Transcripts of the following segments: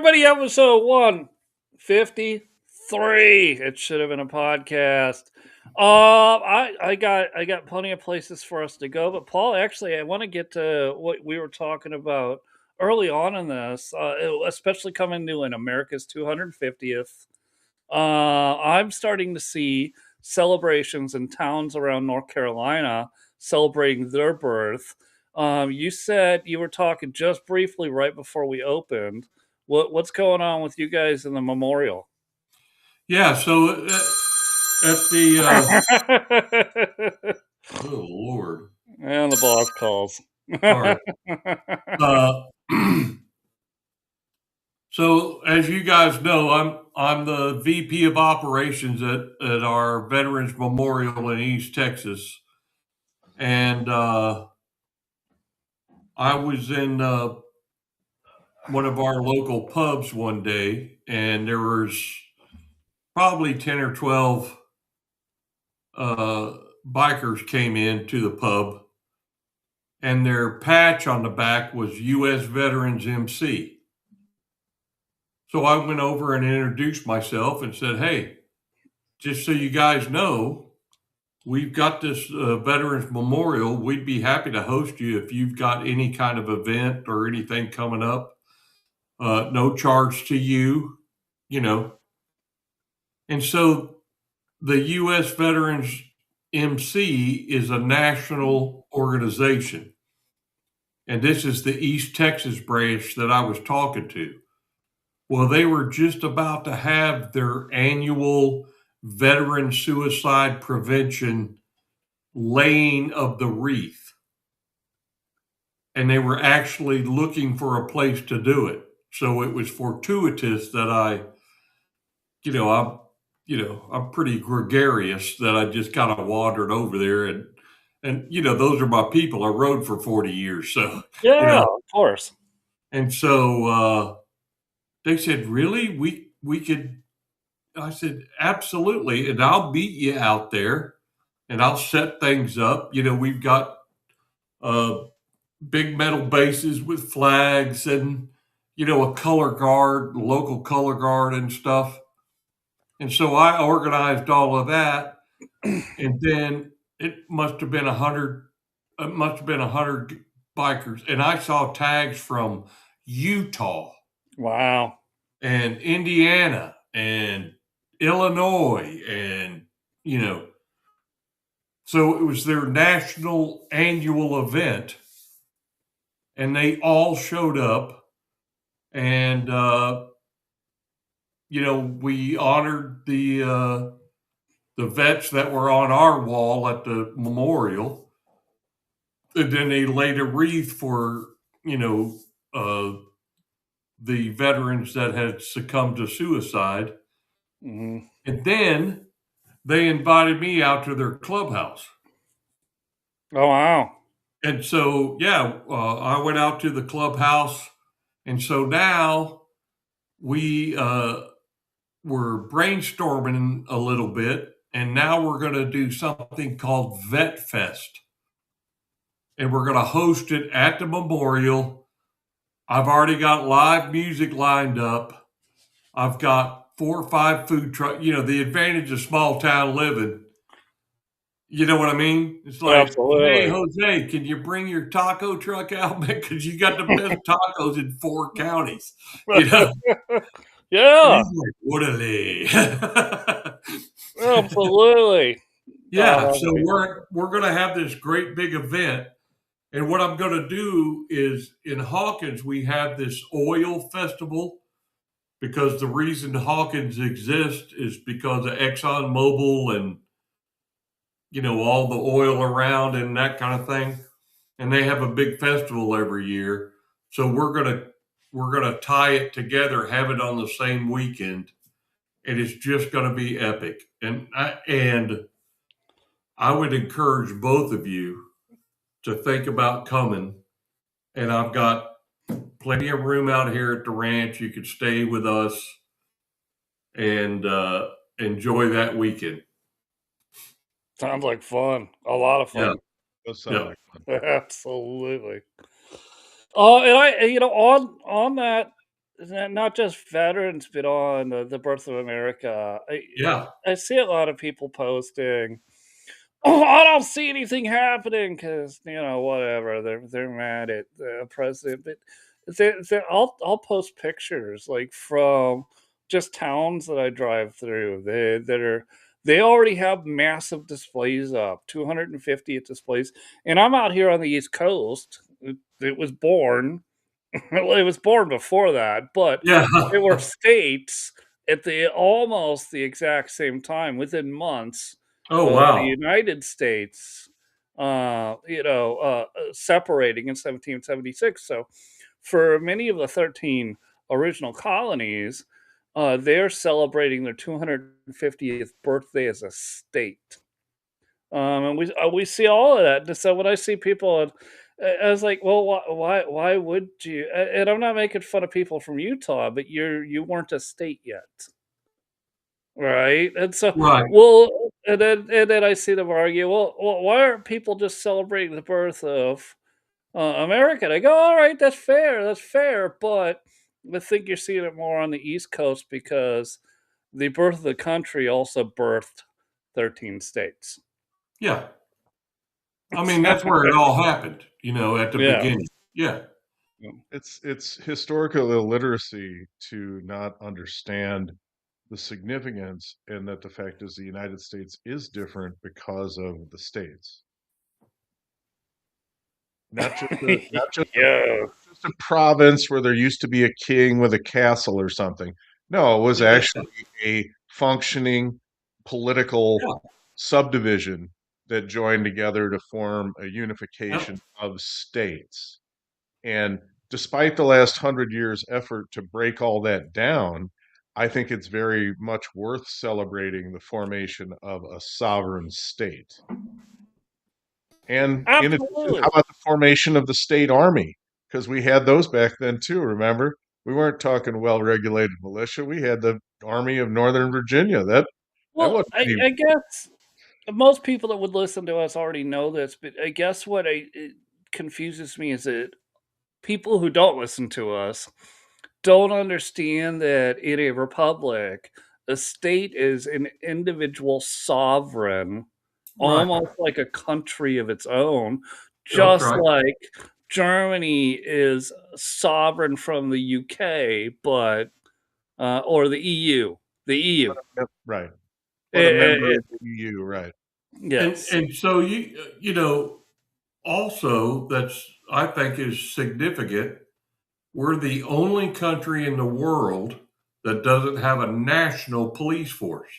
everybody, episode 153. It should have been a podcast. I got plenty of places for us to go, but Paul, actually, I want to get to what we were talking about early on in this, especially coming to an America's 250th. I'm starting to see celebrations in towns around North Carolina celebrating their birth. You said you were talking just briefly right before we opened. What's going on with you guys in the memorial? Yeah, so at the oh Lord, And the boss calls. sorry. Uh, so as you guys know, I'm the VP of operations at our Veterans Memorial in East Texas, and I was in one of our local pubs one day, and there was probably 10 or 12 bikers came in to the pub, and their patch on the back was U.S. Veterans MC. So I went over and introduced myself and said, "Hey, just so you guys know, we've got this Veterans Memorial. We'd be happy to host you if you've got any kind of event or anything coming up. No charge to you, you know." And so the U.S. Veterans MC is a national organization. And this is the East Texas branch that I was talking to. Well, they were just about to have their annual veteran suicide prevention laying of the wreath. And they were actually looking for a place to do it. So it was fortuitous that you know, I'm pretty gregarious that I just kind of wandered over there and those are my people. I rode for 40 years. So, you Yeah, know, of course. and so they said, "Really? We could." I said, "Absolutely, and I'll meet you out there, and I'll set things up. We've got uh, big metal bases with flags and a color guard, local color guard, and stuff." And so I organized all of that, and then it must have been 100. It must have been 100 bikers, and I saw tags from Utah Wow. and Indiana and Illinois and you know so it was their national annual event and they all showed up and we honored the vets that were on our wall at the memorial, and then they laid a wreath for you know uh, the veterans that had succumbed to suicide. Mhm. And then they invited me out to their clubhouse. Oh, wow. And so, yeah, I went out to the clubhouse. And so now we were brainstorming a little bit. And now we're going to do something called Vet Fest. And we're going to host it at the memorial. I've already got live music lined up. I've got 4 or 5 food trucks. The advantage of small town living. You know what I mean? It's like, "Hey, Absolutely. Jose, can you bring your taco truck out, man? Because you got the best tacos in 4 counties." You know, and Yeah, he's like, "Orderly." absolutely. Yeah, Oh, so that'd be we're gonna have this great big event, and what I'm gonna do is in Hawkins we have this oil festival because the reason Hawkins exists is because of Exxon Mobil and all the oil around and that kind of thing. And they have a big festival every year. So we're gonna tie it together, have it on the same weekend, and it's just gonna be epic. And I would encourage both of you to think about coming. And I've got plenty of room out here at the ranch. You could stay with us and enjoy that weekend. sounds like fun. A lot of Yeah, fun. Does sound yeah, like fun. Absolutely. Oh, and on that, not just veterans, but on the birth of America. Yeah. I see a lot of people posting, "Oh, I don't see anything happening," because whatever they're mad at the president. But I'll post pictures like from just towns that I drive through. They already have massive displays up, 250 displays, and I'm out here on the East Coast. It was born well, it was born before that, but Yeah. there were states at the almost the exact same time, within months Oh, of the wow. United States, separating in 1776. So, for many of the 13 original colonies, they're celebrating their 250th birthday as a state. And we see all of that. And so when I see people, and I was like, well, why would you? And I'm not making fun of people from Utah, but you weren't a state yet, right? And so, Right. well, and then I see them argue, well, why aren't people just celebrating the birth of America? And I go, all right, that's fair, but I think you're seeing it more on the East Coast because the birth of the country also birthed 13 states. Yeah. I mean, that's where it all happened, at the Yeah. beginning. Yeah. It's historical illiteracy to not understand the significance, and that the fact is the United States is different because of the states. Not just a not just a Yeah. just a province where there used to be a king with a castle or something. No, it was Yeah. actually a functioning political Yeah. subdivision that joined together to form a Yep. unification of states. And despite the last 100 years' effort to break all that down, I think it's very much worth celebrating the formation of a sovereign state. And in addition, how Absolutely. about the formation of the state army? Because we had those back then too, remember? We weren't talking well-regulated militia. We had the Army of Northern Virginia. That Well, wasn't I any. I guess most people that would listen to us already know this, but I guess what it confuses me is that people who don't listen to us don't understand that in a republic, a state is an individual sovereign, Right. almost like a country of its own, That's just right. like Germany is sovereign from the UK, but or the EU. The EU. Right. But a member of It the EU, right. And yes. and so also that's I think is significant. We're the only country in the world that doesn't have a national police force.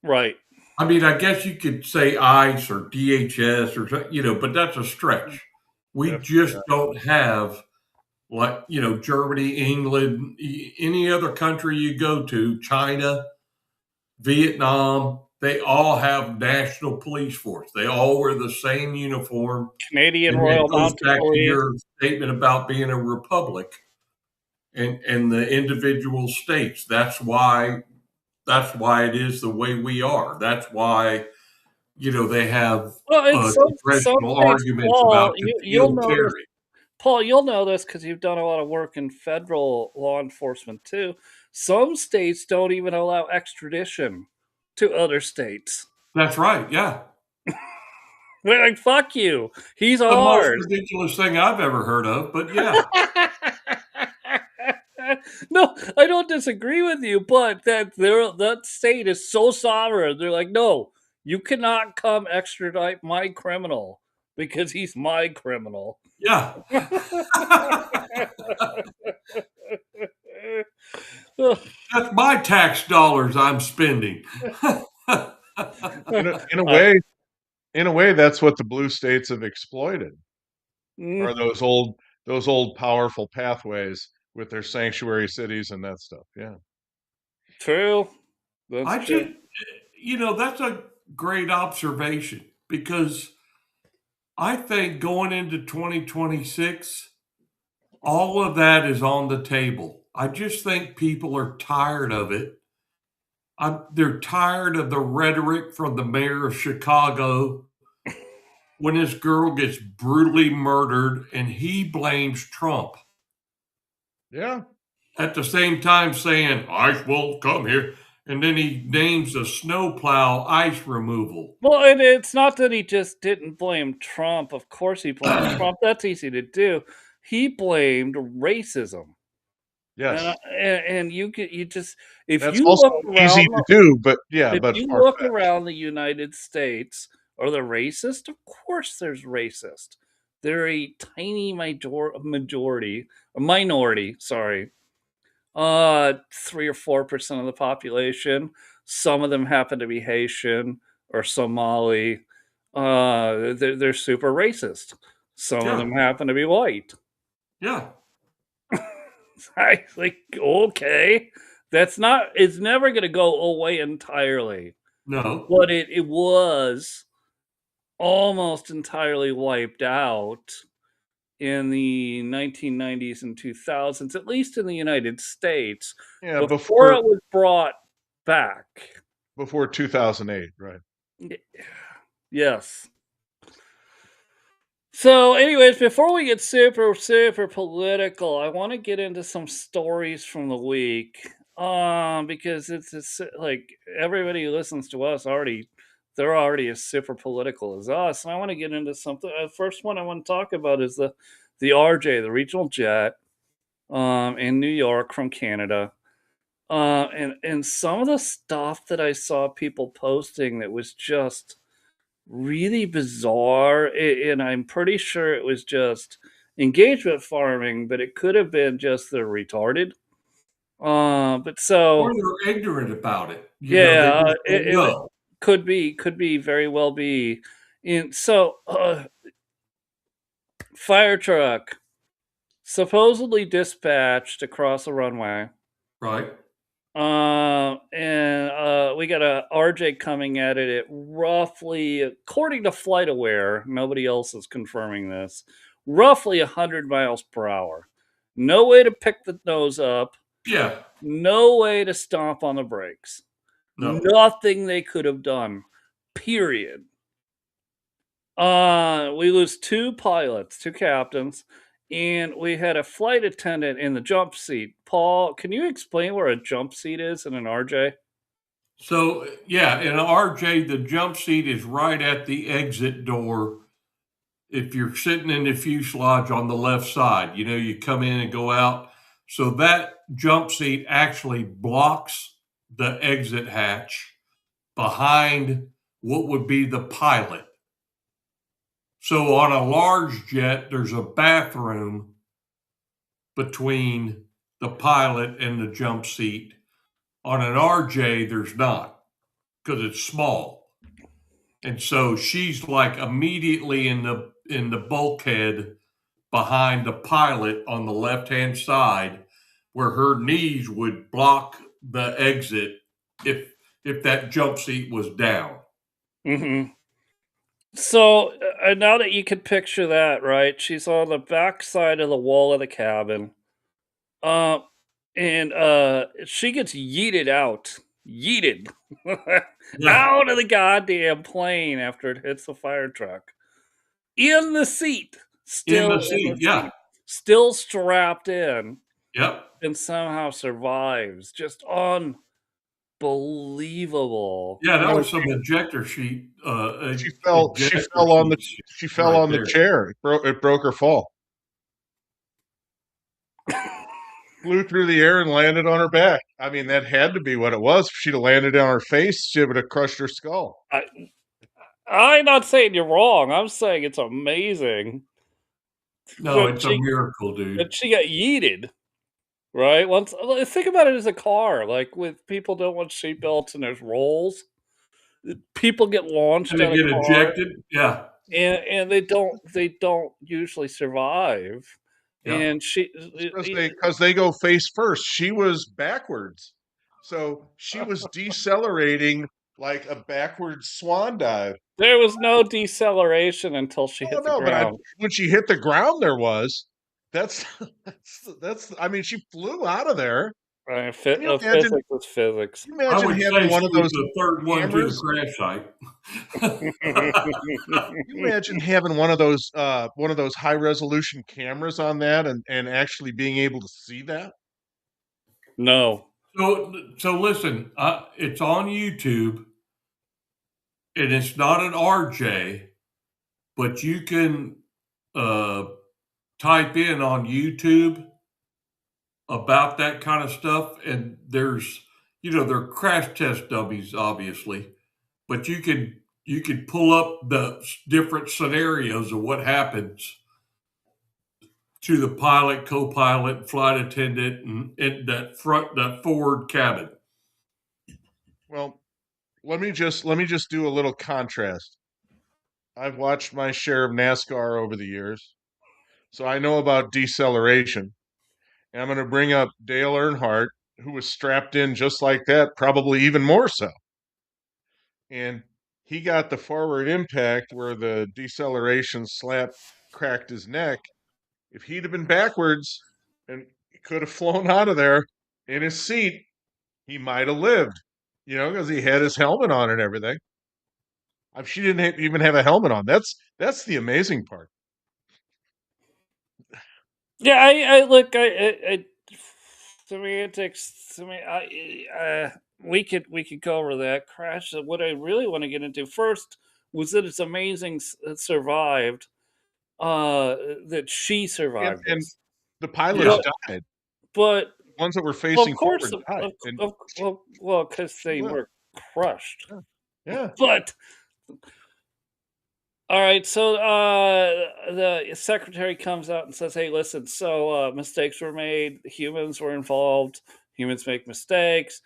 Right. I mean, I guess you could say ICE or DHS or but that's a stretch. We That's just yeah. don't have like Germany, England, any other country you go to, China, Vietnam, they all have national police force. They all wear the same uniform. Canadian And that Royal goes Mounted back to Police. your statement about being a republic and the individual states. That's why it is the way we are. That's why they have Well, in some congressional states, arguments Paul, about you'll concealed notice, carry. Paul, you'll know this because you've done a lot of work in federal law enforcement too. Some states don't even allow extradition to other states. That's right. Yeah. They're like, "Fuck you, he's The most ours." ridiculous thing I've ever heard of, but yeah. No, I don't disagree with you, but that state is so sovereign. They're like, no, you cannot come extradite my criminal because he's my criminal. Yeah. That's my tax dollars I'm spending. In a in a Uh, way in a way, that's what the blue states have exploited, mm, are those old powerful pathways with their sanctuary cities and that stuff. Yeah. true. That's I true. just, that's a great observation because I think going into 2026, all of that is on the table. I just think people are tired of it. They're tired of the rhetoric from the mayor of Chicago when this girl gets brutally murdered and he blames Trump. Yeah. at the same time saying ice won't come here, and then he names a snowplow ice removal. Well, and it's not that he just didn't blame Trump. Of course, he blamed Trump. That's easy to do. He blamed racism, and Yes. you just if That's you also look easy around to do, but yeah, if but you look far-fetched. around the United States, are they racist? Of course, there's racist. They're a tiny majority, a minority. Sorry, 3 or 4% of the population. Some of them happen to be Haitian or Somali. They're super racist. Some of Yeah, them happen to be white. yeah, I like okay, that's not. It's never going to go away entirely, no, but it was almost entirely wiped out in the 1990s and 2000s, at least in the United States, Yeah, before before it was brought back. 2008, right. Y- Yes. So, anyways, before we get super political, I want to get into some stories from the week. Because it's like everybody who listens to us already, they're already as super political as us, and I want to get into something. First one I want to talk about is the RJ, the regional jet, in New York from Canada. And some of the stuff that I saw people posting that was just really bizarre, and I'm pretty sure it was just engagement farming, but it could have been just they're retarded. But or so they're ignorant about it. They yeah, just don't it know. could be very well be. And so, fire truck supposedly dispatched across a runway. Right? And we got a RJ coming at it at roughly, according to FlightAware, nobody else is confirming this, roughly 100 miles per hour. No way to pick the nose up, Yeah, no way to stomp on the brakes. no. Nothing they could have done. Period. We lose two pilots, two captains, and we had a flight attendant in the jump seat. Paul, can you explain where a jump seat is in an RJ? So yeah, in RJ, the jump seat is right at the exit door. If you're sitting in the fuselage on the left side, you come in and go out. So that jump seat actually blocks the exit hatch behind what would be the pilot. So on a large jet, there's a bathroom between the pilot and the jump seat. On an RJ, there's not because it's small. And so she's like immediately in the bulkhead behind the pilot on the left-hand side where her knees would block the exit if that jump seat was down. Hmm. So now that you could picture that, right? She's on the back side of the wall of the cabin. Uh, and she gets yeeted out. Yeeted Yeah, out of the goddamn plane after it hits the fire truck. In the seat. in the Still in the seat. Yeah. seat. Still strapped in Yep. and somehow survives. Just unbelievable. Yeah, that No, was some ejector sheet, she fell she ejector fell on the sheet shit she fell right on the there. chair. It broke her fall. Flew through the air and landed on her back. I mean, that had to be what it was. If she'd have landed on her face, she would have crushed her skull. I, I'm not saying you're wrong. I'm saying it's amazing No, that it's a she miracle, dude. that she got yeeted. Right? Once think about it as a car. Like with people don't want seatbelts and there's rolls. People get And launched they out of get cars ejected. Yeah. and they don't usually survive. Yeah. And she Because they go face first. She was backwards. So she was decelerating like a backwards swan dive. there was no deceleration until she Oh hit the no, but ground. when she hit the ground, there was. That's that's. I mean, she flew out of there. Right? Can you imagine? Physics is physics. Can you I imagine would having say one she of was those the third one to the cameras? crash site. Can you imagine having one of those high resolution cameras on that and actually being able to see that? No. So listen, it's on YouTube, and it's not an RJ, but you can uh, type in on YouTube about that kind of stuff, and there's, they're crash test dummies, obviously, but you could pull up the different scenarios of what happens to the pilot, co-pilot, flight attendant, and that forward cabin. Well, let me just do a little contrast. I've watched my share of NASCAR over the years, so I know about deceleration. And I'm going to bring up Dale Earnhardt, who was strapped in just like that, probably even more so. And he got the forward impact where the deceleration slap cracked his neck. If he'd have been backwards and could have flown out of there in his seat, he might have lived, because he had his helmet on and everything. She didn't even have a helmet on. That's the amazing part. Yeah, I look, I semantics. We could go over that crash. What I really want to get into first was that it's amazing it survived. That she And survived and this, the pilots Yeah. but died. but The ones that were well, of facing course, forward died, and well, because she they lived. were crushed. Yeah. Yeah. But all right, so the secretary comes out and says, "Hey, listen. So mistakes were made. Humans were involved. Humans make mistakes.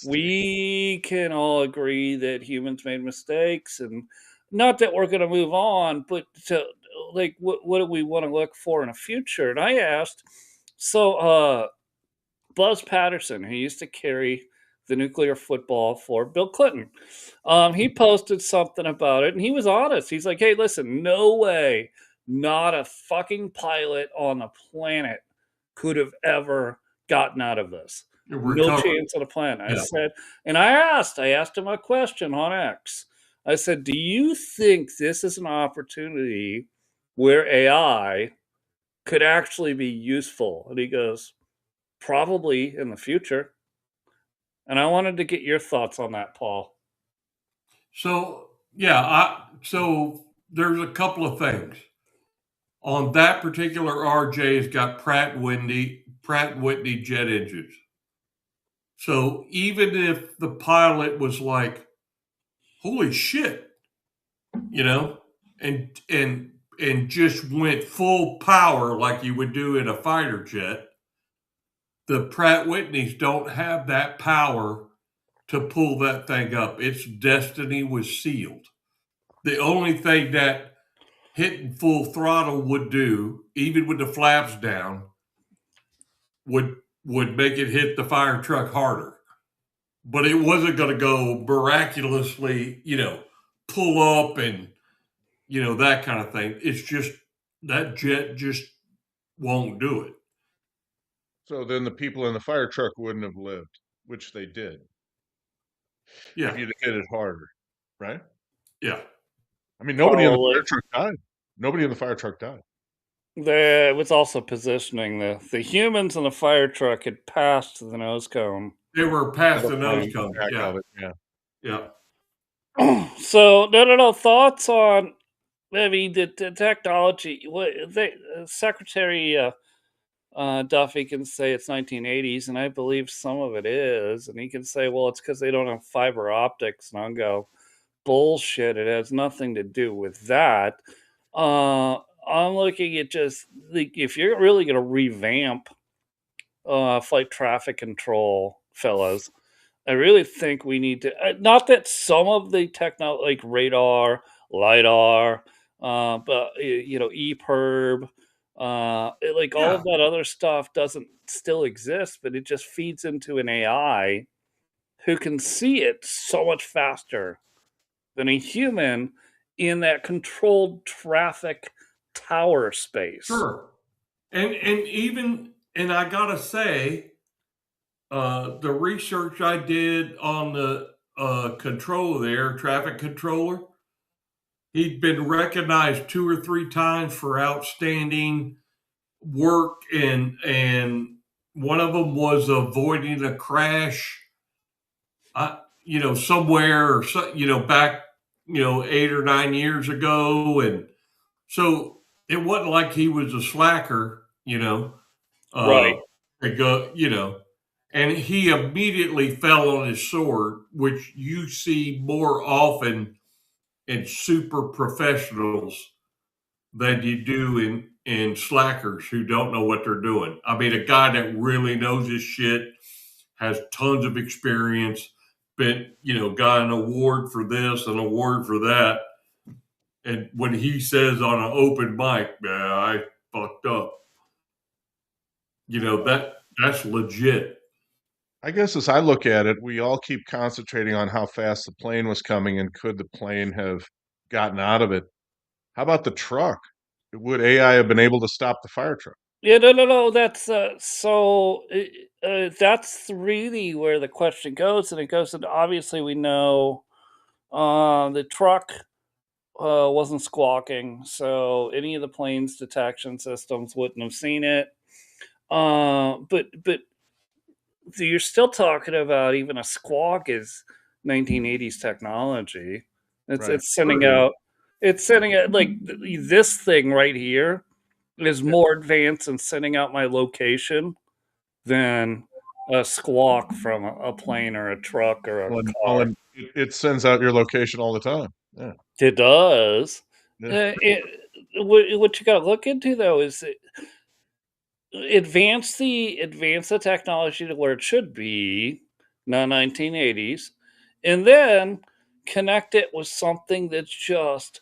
We can all agree that humans made mistakes, and not that we're going to move on, but to like, what do we want to look for in the future?" And I asked, so Buzz Patterson, who used to carry the nuclear football for Bill Clinton. He posted something about it and he was honest. He's like, hey, listen, no way, not a fucking pilot on the planet could have ever gotten out of this. No Recovered. chance on the planet. I Yeah. said, and I asked him a question on X. I said, do you think this is an opportunity where AI could actually be useful? And he goes, probably in the future. And I wanted to get your thoughts on that, Paul. So yeah, so there's a couple of things on that particular RJ. Has got Pratt Whitney jet engines. So even if the pilot was like, "Holy shit," you know, and just went full power like you would do in a fighter jet, the Pratt Whitneys don't have that power to pull that thing up. Its destiny was sealed. The only thing that hitting full throttle would do, even with the flaps down, would would make it hit the fire truck harder. But it wasn't going to go miraculously, pull up and that kind of thing. It's just that jet just won't do it. So then the people in the fire truck wouldn't have lived, which they did Yeah, if you'd hit it harder, right? yeah. I mean, nobody in the fire Probably. truck died. Nobody in the fire truck died. It was also positioning. The humans in the fire truck had passed the nose cone They were of past the the nose plane. cone. Back Yeah, of it, yeah. yeah. So, no. Thoughts on, I mean, the technology. Secretary Duffy can say it's 1980s, and I believe some of it is. And he can say, well, it's because they don't have fiber optics. And I'll go, bullshit. It has nothing to do with that. Uh, I'm looking at just like if you're really going to revamp flight traffic control, fellas, I really think we need to. Not that some of the technology, like radar, lidar, but EPIRB, like all of Yeah, that other stuff doesn't still exist, but it just feeds into an AI who can see it so much faster than a human in that controlled traffic tower space. sure. And I gotta say, the research I did on the control of the air traffic controller, he'd been recognized 2 or 3 times for outstanding work and one of them was avoiding a crash, somewhere or so, back, 8 or 9 years ago, and so it wasn't like he was a slacker, Right. to go, and he immediately fell on his sword, which you see more often in super professionals than you do in slackers who don't know what they're doing. I mean, a guy that really knows his shit, has tons of experience, got an award for this, an award for that. And when he says on an open mic, "Yeah, I fucked up," that's legit. I guess as I look at it, we all keep concentrating on how fast the plane was coming and could the plane have gotten out of it. How about the truck? Would AI have been able to stop the fire truck? Yeah, no, no, no. That's really where the question goes, and it goes into, obviously we know the truck wasn't squawking, so any of the plane's detection systems wouldn't have seen it. But you're still talking about, even a squawk is 1980s technology. It's Right. it's sending Sure is. out it's sending out like this thing right here is Yeah. more advanced in sending out my location than a squawk from a plane or a truck or a car. And it sends out your location all the time. Yeah. It does. Yeah. What you got to look into though is advance the technology to where it should be, not 1980s, and then connect it with something that's just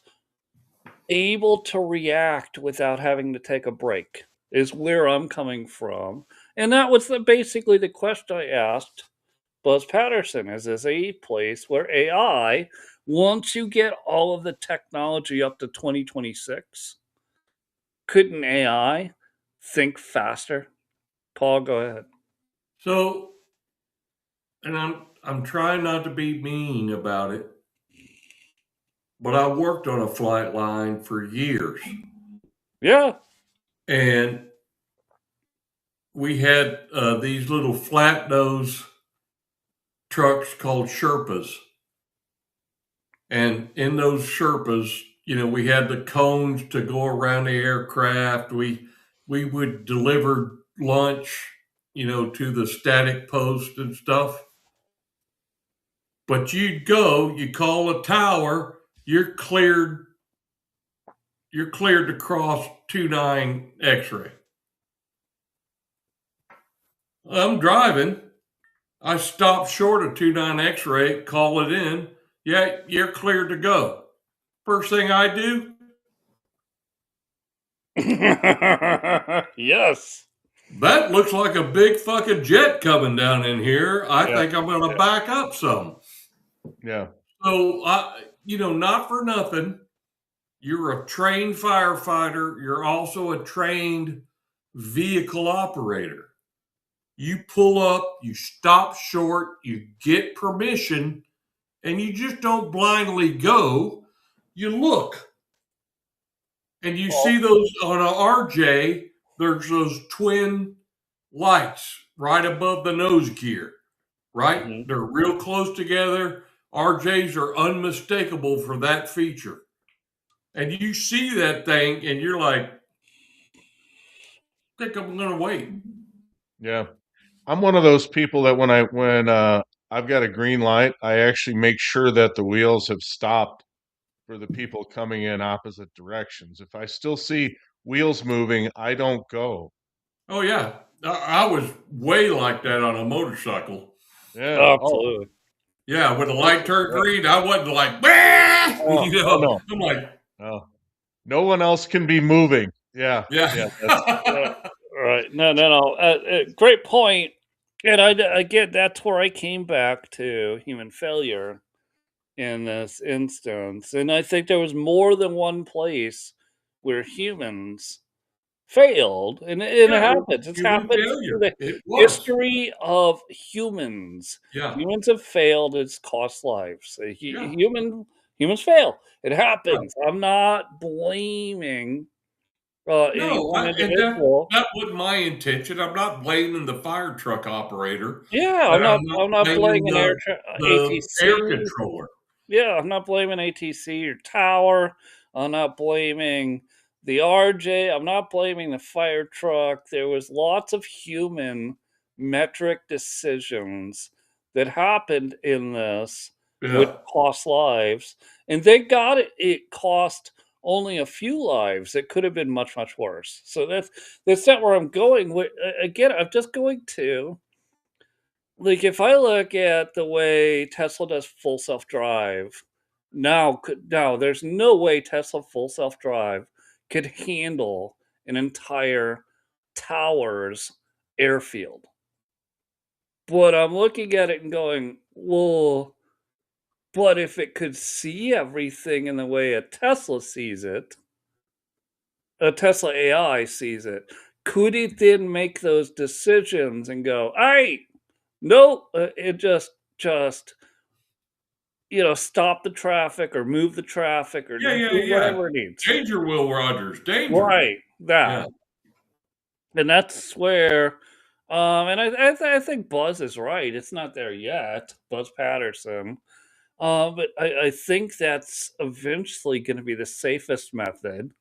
able to react without having to take a break, is where I'm coming from. And that was basically the question I asked Buzz Patterson. Is this a place where AI, once you get all of the technology up to 2026, couldn't AI think faster? Paul, go ahead. So, and I'm trying not to be mean about it, but I worked on a flight line for years, Yeah. and we had these little flat nose trucks called Sherpas, and in those Sherpas, we had the cones to go around the aircraft. We would deliver lunch, to the static post and stuff. But you call a tower, you're cleared to cross 29 X-ray. I'm driving. I stop short of 29 X-ray, call it in. Yeah, you're cleared to go. First thing I do, Yes. that looks like a big fucking jet coming down in here. I Yeah. think I'm going to Yeah. back up some. Yeah. So, not for nothing, you're a trained firefighter. You're also a trained vehicle operator. You pull up, you stop short, you get permission, and you just don't blindly go. You look. And you see Well, those on a RJ, there's those twin lights right above the nose gear, right? mhm. They're real close together. RJs are unmistakable for that feature. And you see that thing and you're like, I think I'm going to wait. Yeah. I'm one of those people that when I've got a green light, I actually make sure that the wheels have stopped for the people coming in opposite directions. If I still see wheels moving, I don't go. Oh, yeah. I was way like that on a motorcycle. Yeah. Oh, Absolutely. Yeah, when the light perfect. turned Yeah. green, I wasn't like, bah! Oh, oh no. I'm like, No. No one else can be moving. Yeah. Yeah. That's Yeah. Right. No, no, no. Great point. And again, that's where I came back to human failure in this instance. And I think there was more than one place where humans failed, and it yeah, it was happens. It's human happened through failure. the It was. history of humans. Yeah. Humans have failed. It's cost lives. Yeah. Humans fail. It Yeah. happens. I'm not blaming No, one and that individual. that wasn't my intention. I'm not blaming the fire truck operator, Yeah, and I'm not I'm not blaming blaming the air ATC. controller. Yeah, I'm not blaming ATC or Tower. I'm not blaming the RJ. I'm not blaming the fire truck. There was lots of human metric decisions that happened in this, which Yeah. cost lives. And thank God it cost only a few lives. It could have been much, much worse. So that's not where I'm going. Again, I'm just going to like, if I look at the way Tesla does full self-drive, now there's no way Tesla full self-drive could handle an entire tower's airfield. But I'm looking at it and going, "Well, but if it could see everything in the way a Tesla sees it, a Tesla AI sees it, could it then make those decisions and go, "Hey, no, it just stop the traffic or move the traffic or Yeah, do yeah, yeah. whatever it needs." Danger, Will Rogers, danger. Right, that. Yeah. And that's where, and I think Buzz is right. It's not there yet, Buzz Patterson. But I think that's eventually going to be the safest method.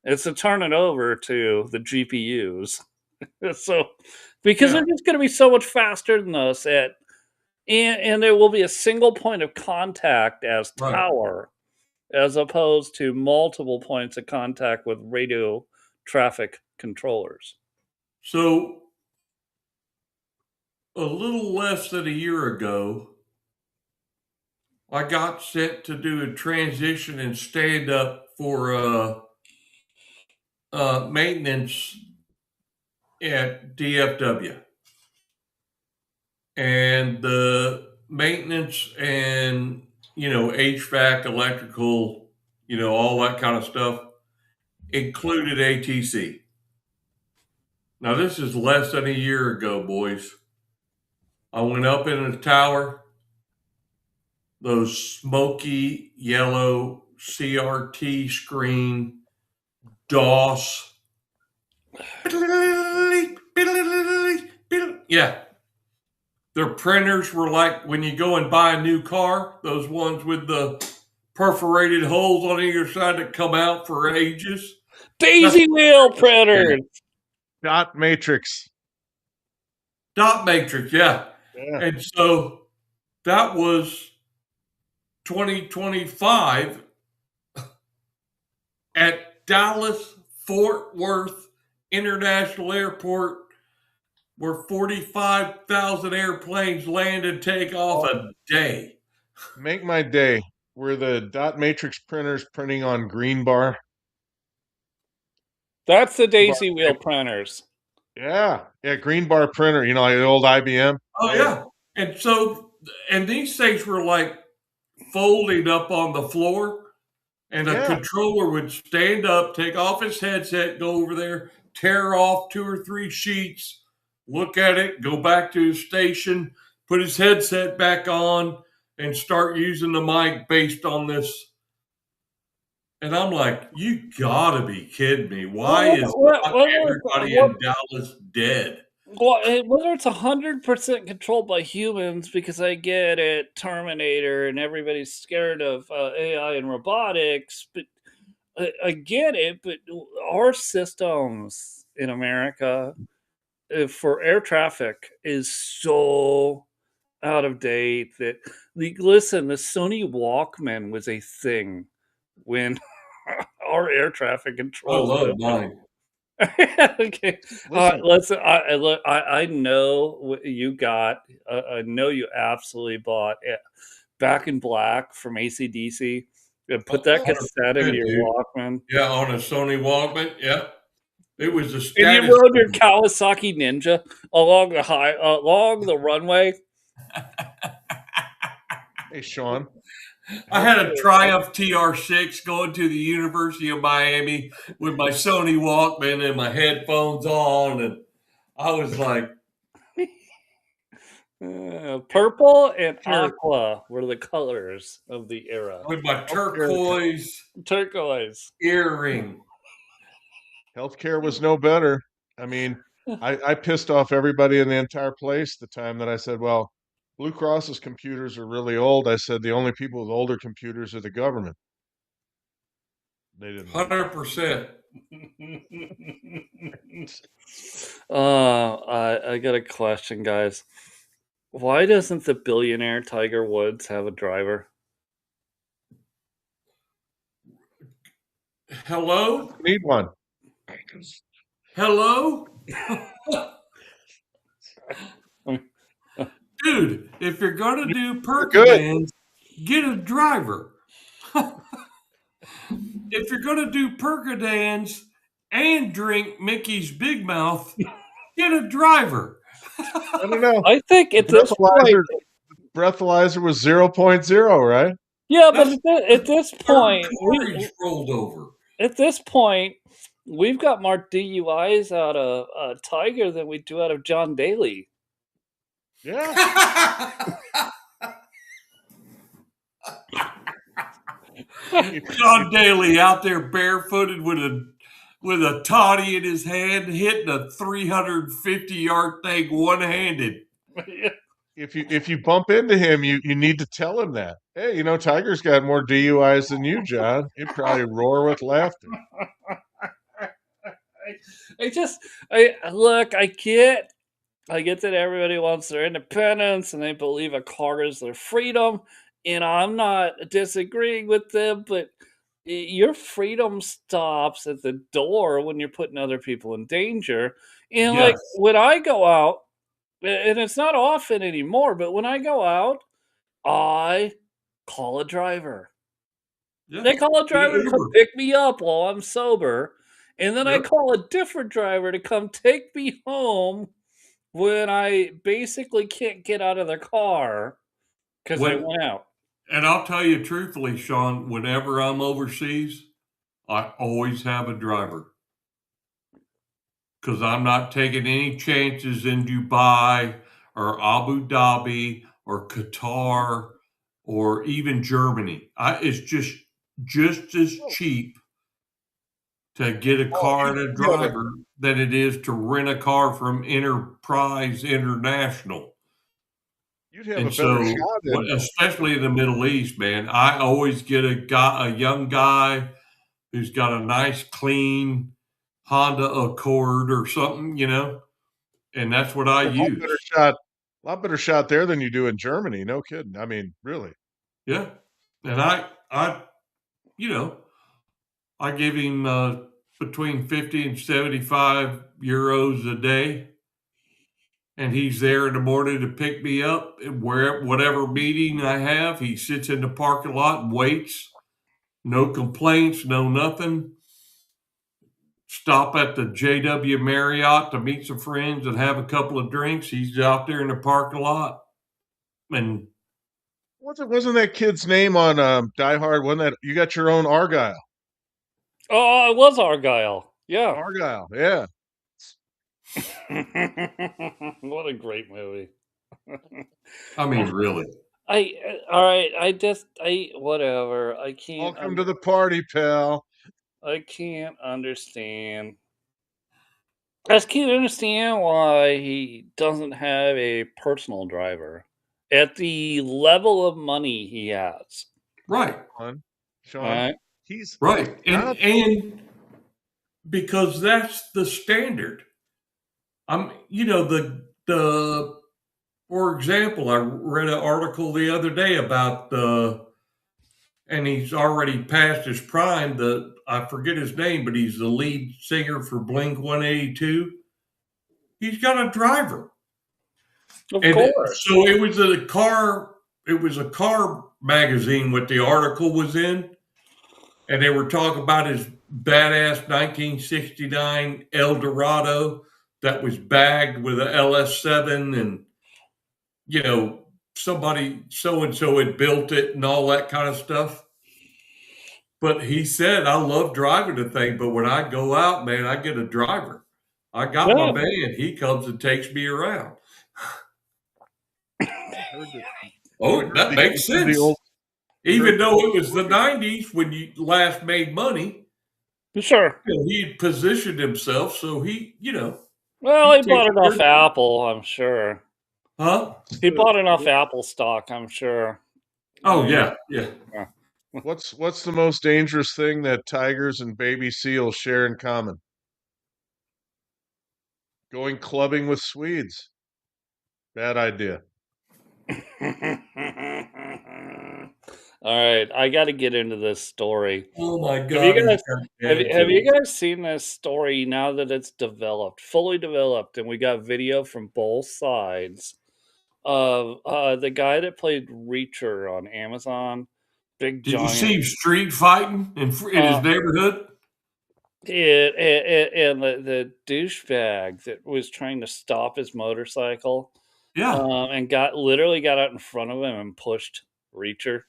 It's to turn it over to the GPUs. So, because Yeah. they're just going to be so much faster than us and there will be a single point of contact as Right. tower, as opposed to multiple points of contact with radio traffic controllers. So a little less than a year ago, I got sent to do a transition and stand up for maintenance at DFW. And the maintenance and, HVAC, electrical, all that kind of stuff included ATC. Now, this is less than a year ago, boys. I went up in the tower, those smoky yellow CRT screen, DOS. Yeah. Their printers were like when you go and buy a new car, those ones with the perforated holes on either side that come out for ages. That's Daisy wheel printers. Dot matrix. dot matrix, yeah. Yeah. And so that was 2025 at Dallas Fort Worth International Airport, where 45,000 airplanes land and take off a day. Make my day. Were the dot matrix printers printing on green bar? That's the Bar. daisy wheel printers. Yeah. Yeah. Green bar printer, like the old IBM. Oh, yeah. And so, and these things were like folding up on the floor, and a controller would stand up, take off his headset, go over there, tear off 2 or 3 sheets, look at it, go back to his station, put his headset back on, and start using the mic based on this. And I'm like, you gotta be kidding me. Why is not everybody in Dallas dead? Well, whether it's 100% controlled by humans, because I get it, Terminator, and everybody's scared of AI and robotics, but I get it. But our systems in America for air traffic is so out of date that, listen, the Sony Walkman was a thing when our air traffic I controls. love mine. Okay. Listen. Listen, I know what you got. I know you absolutely bought it. Back in Black from AC/DC and put that cassette into 100%, your dude. Walkman. Yeah, on a Sony Walkman. Yeah. It was a And you status. rode your Kawasaki Ninja along the runway. Hey, Sean. I had a Triumph TR6 going to the University of Miami with my Sony Walkman and my headphones on, and I was like, Purple and aqua were the colors of the era. with my turquoise Turquoise. earring. Healthcare was no better. I mean, I pissed off everybody in the entire place the time that I said, well, Blue Cross's computers are really old. I said the only people with older computers are the government. They didn't like it. 100%. I got a question, guys. Why doesn't the billionaire Tiger Woods have a driver? Hello? Need one. Hello? Dude, if you're going to do Good. Percodans, get a driver. If you're going to do Percodans and drink Mickey's Big Mouth, get a driver. I don't know. I think at this point, Breathalyzer was 0.0, right? yeah, but at this point, Carriage rolled over. at this point, we've got more DUIs out of Tiger than we do out of John Daly. Yeah. John Daly out there barefooted with a toddy in his hand, hitting a 350-yard thing one-handed. If you bump into him, you need to tell him that. Hey, Tiger's got more DUIs than you, John. He'd probably roar with laughter. I get that everybody wants their independence and they believe a car is their freedom, and I'm not disagreeing with them, but your freedom stops at the door when you're putting other people in danger. And like Yes. when I go out, and it's not often anymore, but when I go out, I call a driver. Yeah. They call a driver to come Uber. pick me up while I'm sober, and then I Yep. call a different driver to come take me home when I basically can't get out of the car because I When- went out. And I'll tell you truthfully, Sean, whenever I'm overseas, I always have a driver. Because I'm not taking any chances in Dubai or Abu Dhabi or Qatar or even Germany. It's just as cheap to get a car and a driver than it is to rent a car from Enterprise International. You'd have And a better so, shot than especially in the Middle East, man, I always get a young guy who's got a nice, clean Honda Accord or something, and that's what I a lot use. better shot there than you do in Germany. No kidding. I mean, really. Yeah, and you know, I give him between 50 and 75 euros a day, and he's there in the morning to pick me up. Whatever meeting I have, he sits in the parking lot and waits. No complaints, no nothing. Stop at the JW Marriott to meet some friends and have a couple of drinks. He's out there in the parking lot. And Wasn't that kid's name on Die Hard? Wasn't that you got your own Argyle? Oh, it was Argyle. Yeah. Argyle, yeah. What a great movie. I mean, really. All right. Whatever. I can't. Welcome to the party, pal. I can't understand. I just can't understand why he doesn't have a personal driver at the level of money he has. Right. Sean, Right? he's Right. And because that's the standard. For example, I read an article the other day about and he's already past his prime. I forget his name, but he's the lead singer for Blink 182. He's got a driver. Of course. So it was a car magazine what the article was in, and they were talking about his badass 1969 Eldorado that was bagged with a LS7, and somebody so and so had built it and all that kind of stuff. But he said, I love driving the thing, but when I go out, man, I get a driver. I got my man. He comes and takes me around. Oh, that makes sense. Even though it was the 90s when you last made money. Sure. He positioned himself, so Well, he he takes bought care enough of it. Apple, I'm sure. Huh? He bought enough Apple stock, I'm sure. Oh Uh, yeah, yeah. yeah. What's the most dangerous thing that tigers and baby seals share in common? Going clubbing with Swedes. Bad idea. All right, I got to get into this story. Oh my Have you God, he's guys got have you, dad have you jokes. guys seen this story now that it's developed, fully developed, and we got video from both sides of the guy that played Reacher on Amazon, big Did you giant. see him street fighting in his Uh, neighborhood? and the douchebag that was trying to stop his motorcycle, Yeah, and literally got out in front of him and pushed Reacher.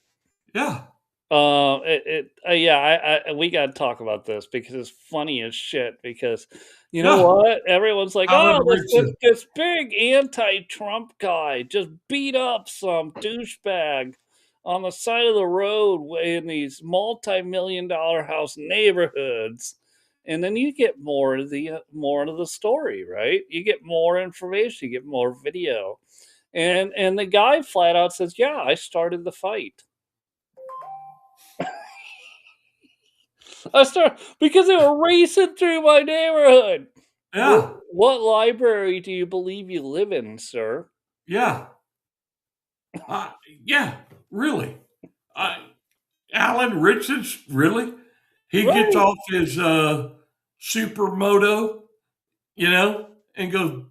yeah, Yeah, we gotta talk about this because it's funny as shit. Because you know yeah. what? Everyone's like, Alan "Oh, Richardson. this big anti-Trump guy just beat up some douchebag on the side of the road in these multi-million-dollar house neighborhoods." And then you get more of the story, right? You get more information, you get more video, and the guy flat out says, "Yeah, I started the fight." I start because they were racing through my neighborhood. Yeah, What library do you believe you live in, sir? yeah, uh, yeah. Really, uh, Alan Richards. Really, he gets Right. off his supermoto, and goes,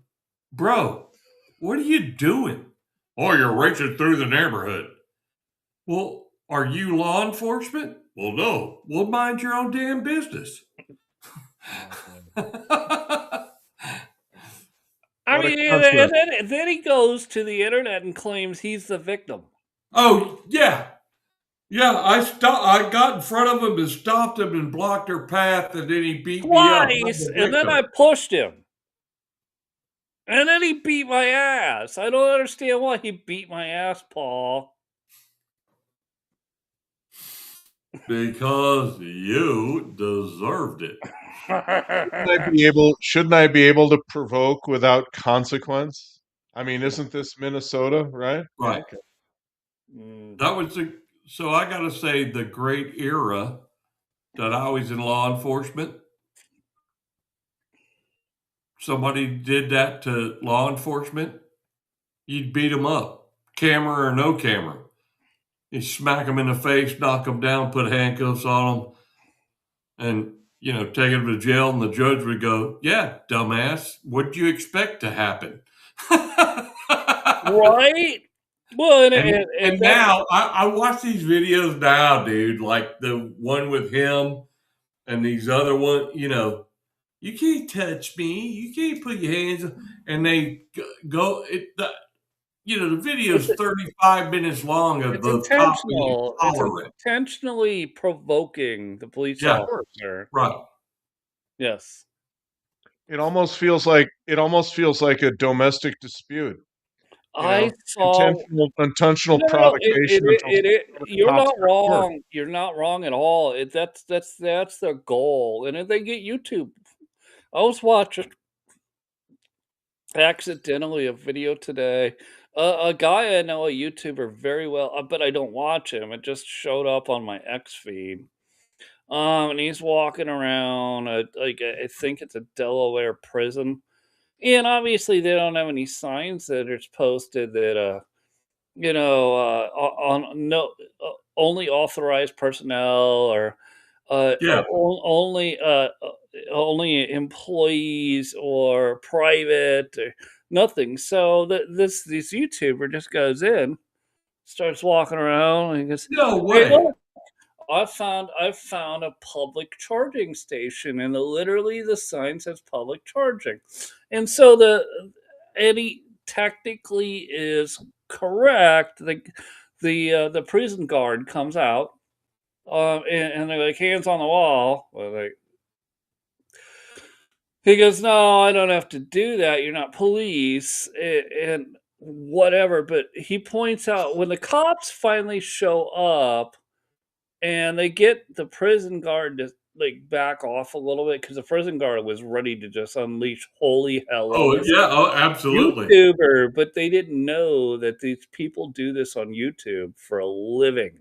"Bro, what are you doing? Oh, you're racing through the neighborhood. Well, are you law enforcement? Well, no. Well, mind your own damn business." I What a mean, and contrast. then he goes to the internet and claims he's the victim. Oh yeah, yeah. I got in front of him and stopped him and blocked their path, and then he beat me up. I'm Twice, the and then I victim. pushed him. And then he beat my ass. I don't understand why he beat my ass, Paul. Because you deserved it. Shouldn't I be able to provoke without consequence? I mean, isn't this Minnesota, right? Right. Okay. Mm. That was so I got to say the great era that I was in law enforcement. Somebody did that to law enforcement, you'd beat them up, camera or no camera. You smack them in the face, knock them down, put handcuffs on them, and take them to jail. And the judge would go, "Yeah, dumbass, what'd you expect to happen?" Right? Well, and and that's now I watch these videos now, dude. Like the one with him and these other one. You can't touch me. You can't put your hands. And they go. The it's video's 35 minutes long of it's the cop being intentional. It's tolerant. intentionally provoking the police Of Yeah, course. officer. right. Yes. It almost feels like a domestic dispute, I saw intentional no, provocation until you're cops not get work. wrong. You're not wrong at all. That's their goal, and if they get YouTube. I was watching accidentally a video today. A guy I know, a YouTuber, very well, but I don't watch him. It just showed up on my X feed. And he's walking around, like I think it's a Delaware prison, and obviously they don't have any signs that are posted that on no only authorized personnel or Yeah. only employees or private or nothing. So this YouTuber just goes in, starts walking around, and he goes, No "Hey, way. look, I found a public charging station," and literally the sign says public charging, and so and he technically is correct. The prison guard comes out, and they're like, "Hands on the wall." Well, he goes, "No, I don't have to do that. You're not police," and whatever. But he points out when the cops finally show up and they get the prison guard like back off a little bit because the prison guard was ready to just unleash holy hell on Oh, this yeah. Oh, absolutely. YouTuber, but they didn't know that these people do this on YouTube for a living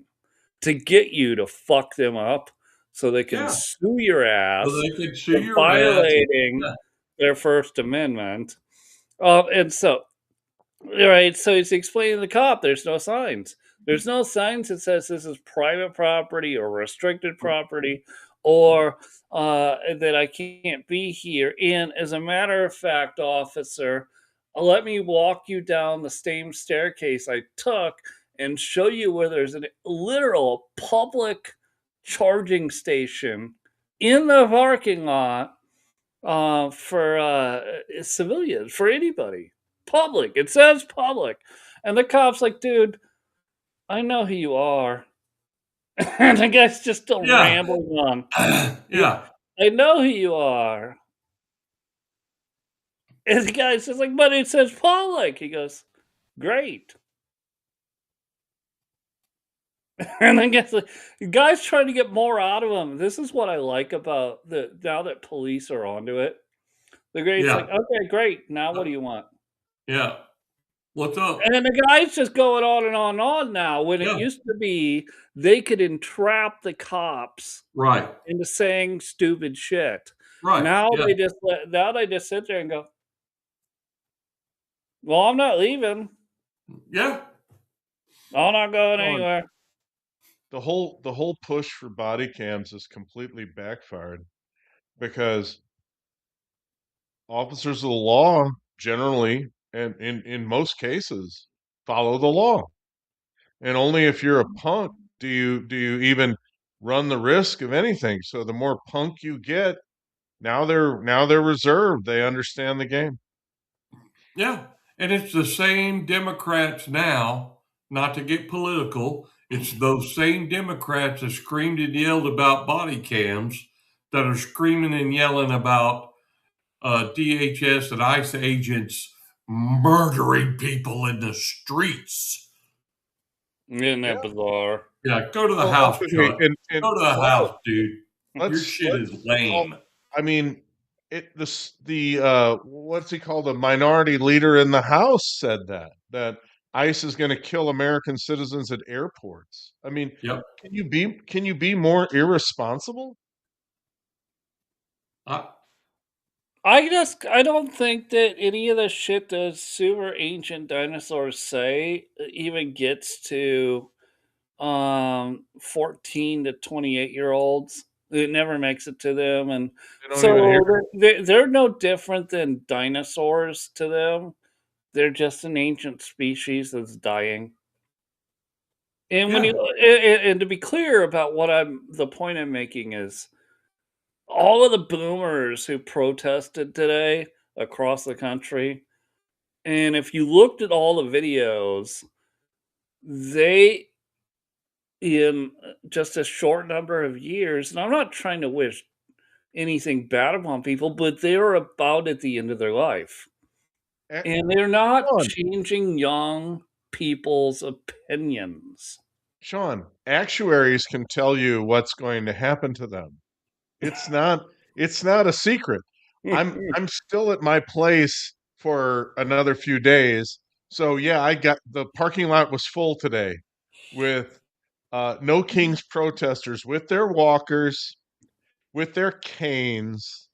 to get you to fuck them up so they can Yeah. sue your So ass they could sue for your ass. violating Yeah. their First Amendment. And so right, so he's explaining to the cop there's no signs. There's no signs that says this is private property or restricted property or that I can't be here. And as a matter of fact, officer, let me walk you down the same staircase I took and show you where there's a literal public charging station in the parking lot for civilians, for anybody. Public. It says public. And the cop's like, dude, I know who you are. And the guy's just still Yeah. rambling on. Yeah, Yeah. I know who you are. And the guy's just like, but it says public. He goes, great. And then gets like, the guy's trying to get more out of him. This is what I like about the now that police are onto it. The great's like, Yeah. okay, great. Now what do you want? Yeah. What's And up? then the guy's just going on and on and on now when it Yeah. used to be they could entrap the cops Right. into saying stupid shit. Right. Now Yeah. they just sit there and go, "Well, I'm not leaving. Yeah. I'm not going Sean, anywhere." the whole push for body cams is completely backfired because officers of the law generally, and in most cases, follow the law. And only if you're a punk do you even run the risk of anything. So the more punk you get, now they're reserved. They understand the game. Yeah. And it's the same Democrats now, not to get political, it's those same Democrats that screamed and yelled about body cams that are screaming and yelling about DHS and ICE agents murdering people in the streets. Isn't Yeah. that bizarre? Yeah, go to the Well, house, okay, Chuck. and Go to the also house, dude. Your shit let's is lame. I mean, it this the what's he called? The minority leader in the House said that ICE is going to kill American citizens at airports. I mean, Yep. can you be more irresponsible? I, I don't think that any of the shit those super ancient dinosaurs say even gets to 14 to 28-year-olds. It never makes it to them, and They don't even hear. so they're no different than dinosaurs to them. They're just an ancient species that's dying. And when yeah, you and to be clear about what I'm the point I'm making is all of the boomers who protested today across the country, and if you looked at all the videos, they in just a short number of years, and I'm not trying to wish anything bad upon people, but they're about at the end of their life. Eh, And they're not Sean, changing young people's opinions. Sean, actuaries can tell you what's going to happen to them. It's not it's not a secret. I'm still at my place for another few days. So yeah, I got the parking lot was full today with No Kings protesters with their walkers, with their canes,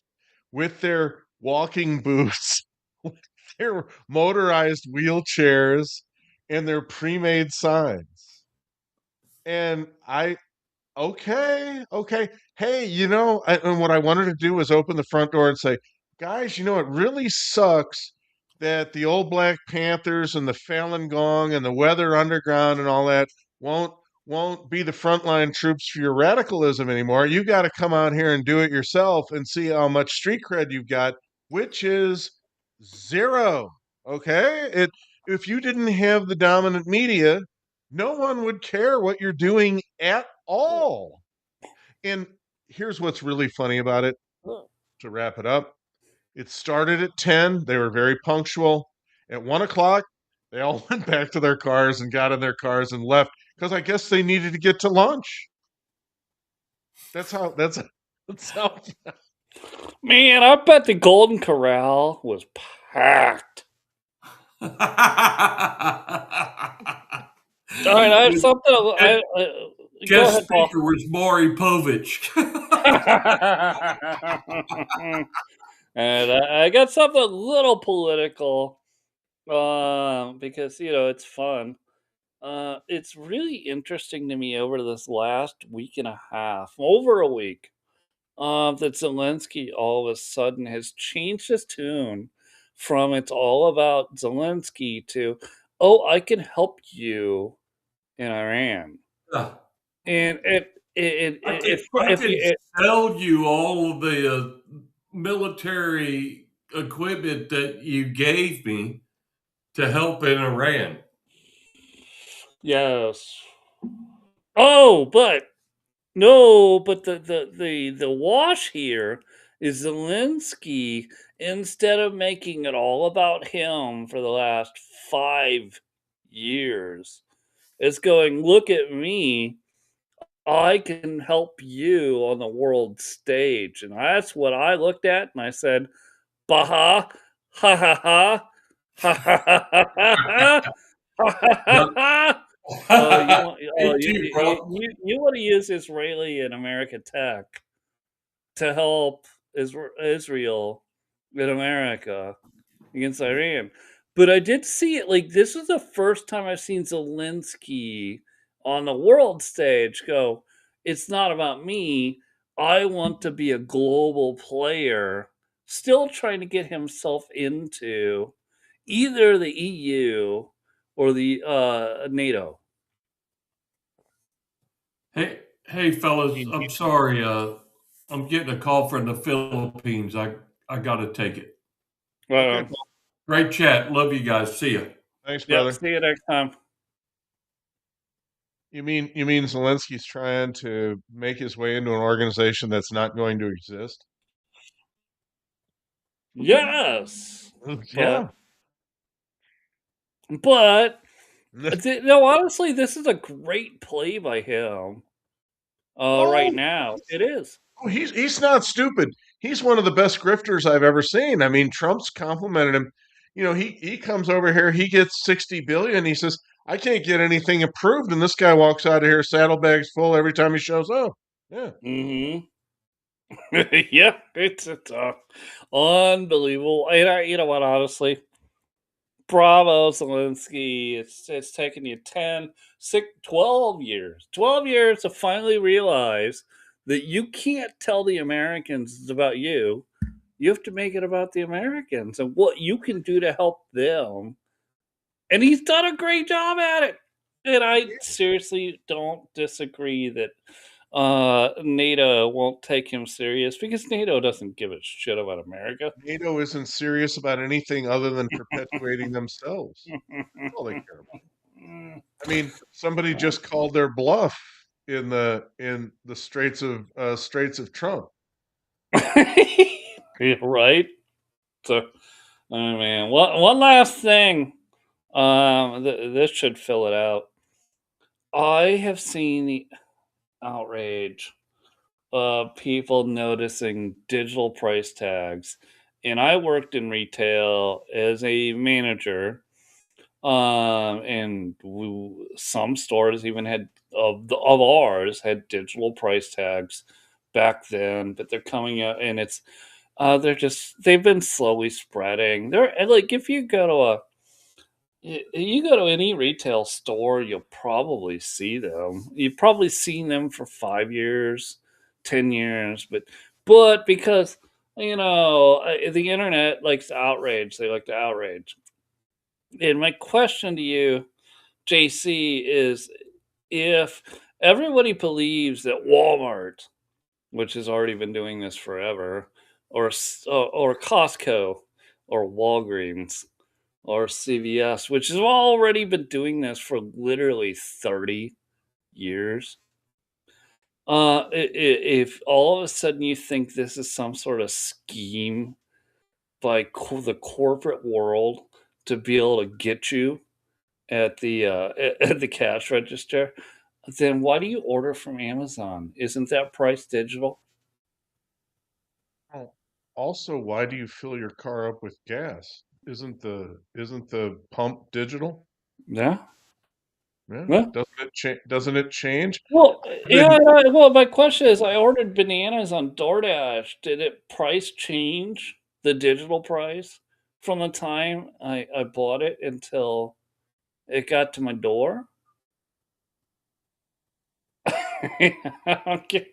with their walking boots, with their motorized wheelchairs, and their pre-made signs. And okay, okay. Hey, and what I wanted to do was open the front door and say, guys, it really sucks that the old Black Panthers and the Falun Gong and the Weather Underground and all that won't won't be the frontline troops for your radicalism anymore. You got to come out here and do it yourself and see how much street cred you've got, which is zero. Okay? If you didn't have the dominant media, no one would care what you're doing at all. And here's what's really funny about it to wrap it up. It started at 10. They were very punctual. At 1 o'clock, they all went back to their cars and got in their cars and left because I guess they needed to get to lunch. That's So Man, I bet the Golden Corral was packed. All right, I have The something. Go guest ahead, Paul. speaker was Maury Povich. And I got something a little political, because it's fun. It's really interesting to me over this last week and a half, over a week, that Zelensky all of a sudden has changed his tune from "it's all about Zelensky" to "oh, I can help you in Iran." Yeah. And I if can you sell you all of the military equipment that you gave me to help in Iran. yes. Oh, but no, but the wash here is Zelensky, instead of making it all about him for the last 5 years, is going, look at me. I can help you on the world stage. And that's what I looked at and I said, Baha, ha ha ha, ha ha ha ha ha, ha ha Yeah. ha ha. Me too, bro. You want to use Israeli and American tech to help Israel in America against Iran. But I did see it, like, this is the first time I've seen Zelensky on the world stage go, it's not about me. I want to be a global player, still trying to get himself into either the EU or the NATO. Hey, fellas, he I'm sorry. I'm getting a call from the Philippines. I got to take it. okay, Um, Paul. Great chat. Love you guys. See ya. Thanks, yeah, brother. see you next time. You mean Zelensky's trying to make his way into an organization that's not going to exist? Yes, but Yeah. but no, honestly, this is a great play by him. Right Oh, now, it is. he's not stupid. He's one of the best grifters I've ever seen. I mean, Trump's complimented him. He comes over here, he gets 60 billion. He says, I can't get anything approved, and this guy walks out of here saddlebags full every time he shows up. Yeah. Hmm. Yeah, it's unbelievable. And you know what? Honestly, bravo, Zelensky. It's taken you 10, 6, 12 years, 12 years to finally realize that you can't tell the Americans it's about you. You have to make it about the Americans and what you can do to help them. And he's done a great job at it. And I seriously don't disagree that NATO won't take him serious because NATO doesn't give a shit about America. NATO isn't serious about anything other than perpetuating themselves. That's all they care about. I mean, somebody just called their bluff in the Straits of Trump. Yeah, right? So, oh man, one last thing. This should fill it out. I have seen the outrage of people noticing digital price tags, and I worked in retail as a manager. And some stores even had of ours had digital price tags back then, but they're coming out, and they've been slowly spreading. They're like if you go to you go to any retail store, you'll probably see them. You've probably seen them for 5 years, 10 years, but because the internet likes to outrage, they like to outrage. And my question to you, JC, is if everybody believes that Walmart, which has already been doing this forever, or Costco, or Walgreens, or CVS, which has already been doing this for literally 30 years. If all of a sudden you think this is some sort of scheme by the corporate world to be able to get you at the at the cash register, then why do you order from Amazon? Isn't that price digital? Also, why do you fill your car up with gas? Isn't the pump digital? Yeah. Yeah. Yeah. Doesn't it change? Well, And yeah, then well, my question is, I ordered bananas on DoorDash. Did it price change, the digital price, from the time I bought it until it got to my door? Okay.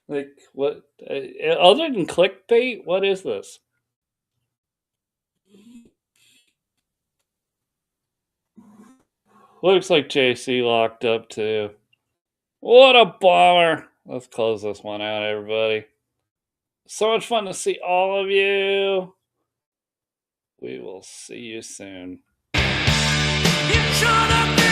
Like, what, other than clickbait, what is this? Looks like JC locked up too. What a bummer. Let's close this one out, everybody. So much fun to see all of you. We will see you soon. You should have